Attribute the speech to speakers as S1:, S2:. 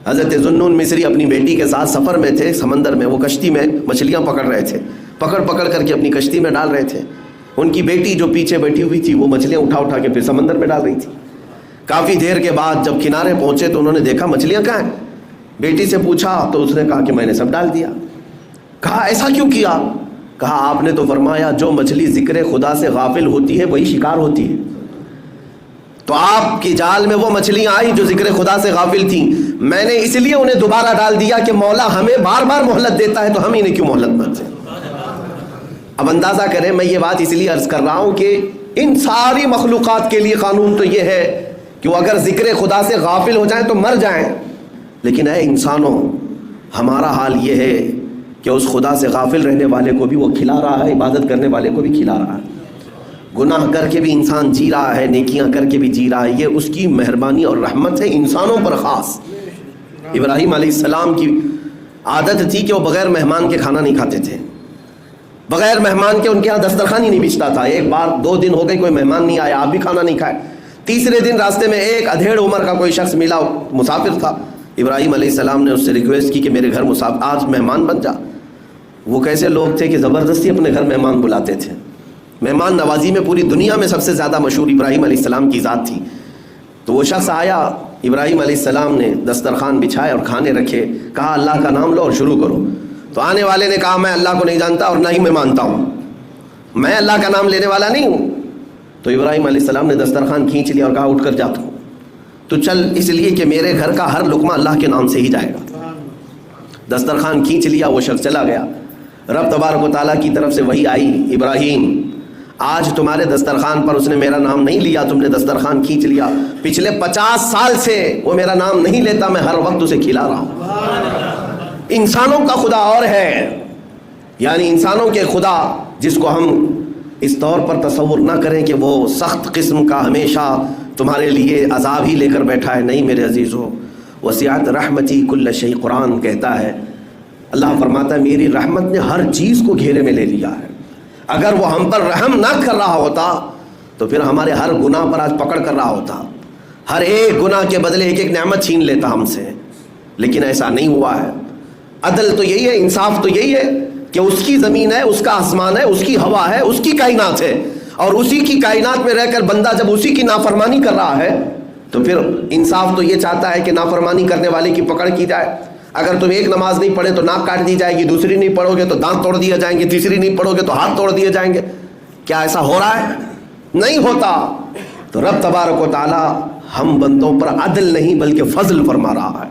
S1: حضرت ذوالنون مصری اپنی بیٹی کے ساتھ سفر میں تھے، سمندر میں، وہ کشتی میں مچھلیاں پکڑ رہے تھے، پکڑ کر کے اپنی کشتی میں ڈال رہے تھے. ان کی بیٹی جو پیچھے بیٹھی ہوئی تھی وہ مچھلیاں اٹھا کے پھر سمندر میں ڈال رہی تھی. کافی دیر کے بعد جب کنارے پہنچے تو انہوں نے دیکھا مچھلیاں کہاں ہیں. بیٹی سے پوچھا تو اس نے کہا کہ میں نے سب ڈال دیا. کہا ایسا کیوں کیا؟ کہا آپ نے تو فرمایا جو مچھلی ذکر خدا سے غافل ہوتی ہے وہی شکار ہوتی ہے. تو آپ کی جال میں وہ مچھلیاں آئی جو ذکر خدا سے غافل تھیں، میں نے اس لیے انہیں دوبارہ ڈال دیا کہ مولا ہمیں بار بار مہلت دیتا ہے تو ہم انہیں کیوں مہلت نہ دیں. اب اندازہ کریں، میں یہ بات اس لیے عرض کر رہا ہوں کہ ان ساری مخلوقات کے لیے قانون تو یہ ہے کہ وہ اگر ذکر خدا سے غافل ہو جائیں تو مر جائیں، لیکن اے انسانوں، ہمارا حال یہ ہے کہ اس خدا سے غافل رہنے والے کو بھی وہ کھلا رہا ہے، عبادت کرنے والے کو بھی کھلا رہا ہے. گناہ کر کے بھی انسان جی رہا ہے، نیکیاں کر کے بھی جی رہا ہے. یہ اس کی مہربانی اور رحمت ہے انسانوں پر خاص. ابراہیم علیہ السلام کی عادت تھی کہ وہ بغیر مہمان کے کھانا نہیں کھاتے تھے. بغیر مہمان کے ان کے ہاں دسترخوان ہی نہیں بچھتا تھا. ایک بار 2 دن ہو گئے کوئی مہمان نہیں آیا، آپ بھی کھانا نہیں کھائے. تیسرے دن راستے میں ایک ادھیڑ عمر کا کوئی شخص ملا، مسافر تھا. ابراہیم علیہ السلام نے اس سے ریکویسٹ کی کہ میرے گھر آج مہمان بن جا. وہ کیسے لوگ تھے کہ زبردستی اپنے گھر مہمان بلاتے تھے. مہمان نوازی میں پوری دنیا میں سب سے زیادہ مشہور ابراہیم علیہ السلام کی ذات تھی. تو وہ شخص آیا، ابراہیم علیہ السلام نے دسترخوان بچھائے اور کھانے رکھے. کہا اللہ کا نام لو اور شروع کرو. تو آنے والے نے کہا میں اللہ کو نہیں جانتا اور نہ ہی میں مانتا ہوں، میں اللہ کا نام لینے والا نہیں ہوں. تو ابراہیم علیہ السلام نے دسترخوان کھینچ لیا اور کہا اٹھ کر جاتا ہوں. تو چل، اس لیے کہ میرے گھر کا ہر لقمہ اللہ کے نام سے ہی جائے گا. دسترخوان کھینچ لیا، وہ شخص چلا گیا. رب تبارک و تعالیٰ کی طرف سے وحی آئی، ابراہیم آج تمہارے دسترخوان پر اس نے میرا نام نہیں لیا، تم نے دسترخوان کھینچ لیا. پچھلے 50 سال سے وہ میرا نام نہیں لیتا، میں ہر وقت اسے کھلا رہا ہوں. انسانوں کا خدا اور ہے، یعنی انسانوں کے خدا جس کو ہم اس طور پر تصور نہ کریں کہ وہ سخت قسم کا ہمیشہ تمہارے لیے عذاب ہی لے کر بیٹھا ہے. نہیں میرے عزیزو، وسعت رحمتی کل شیء، قرآن کہتا ہے، اللہ فرماتا ہے میری رحمت نے ہر چیز کو گھیرے میں لے لیا ہے. اگر وہ ہم پر رحم نہ کر رہا ہوتا تو پھر ہمارے ہر گناہ پر آج پکڑ کر رہا ہوتا، ہر ایک گناہ کے بدلے ایک ایک نعمت چھین لیتا ہم سے. لیکن ایسا نہیں ہوا ہے. عدل تو یہی ہے، انصاف تو یہی ہے کہ اس کی زمین ہے، اس کا آسمان ہے، اس کی ہوا ہے، اس کی کائنات ہے، اور اسی کی کائنات میں رہ کر بندہ جب اسی کی نافرمانی کر رہا ہے تو پھر انصاف تو یہ چاہتا ہے کہ نافرمانی کرنے والے کی پکڑ کی جائے. اگر تم ایک نماز نہیں پڑھے تو ناک کاٹ دی جائے گی، دوسری نہیں پڑھو گے تو دانت توڑ دیے جائیں گے، تیسری نہیں پڑھو گے تو ہاتھ توڑ دیے جائیں گے. کیا ایسا ہو رہا ہے؟ نہیں ہوتا. تو رب تبارک و تعالی ہم بندوں پر عدل نہیں بلکہ فضل فرما رہا ہے.